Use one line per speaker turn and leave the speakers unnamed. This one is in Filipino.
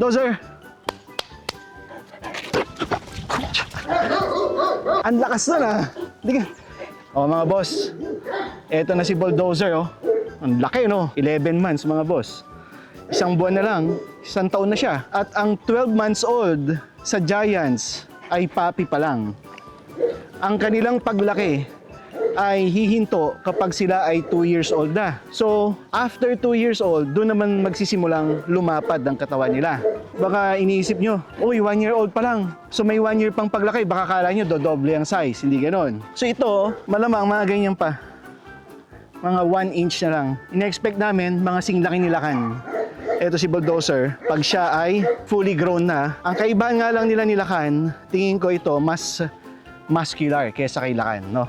Dozer! Ang lakas nun ah. Hindi ka. O mga boss, eto na si Bulldozer oh. Ang laki no, 11 months mga boss. Isang buwan na lang, isang taon na siya. At ang 12 months old sa Giants ay puppy pa lang. Ang kanilang paglaki ay hihinto kapag sila ay 2 years old na. So, after 2 years old, doon naman magsisimulang lumapad ang katawan nila. Baka iniisip nyo, uy, 1 year old pa lang. So, may 1 year pang paglaki, baka kala nyo dodoble ang size. Hindi ganon. So, ito, malamang mga ganyan pa. Mga 1 inch na lang. Ina-expect namin, mga singlaki nilakan. Ito si Bulldozer, pag siya ay fully grown na, ang kaibahan nga lang nila nilakan, tingin ko ito, mas muscular kaysa kay Lakan, no?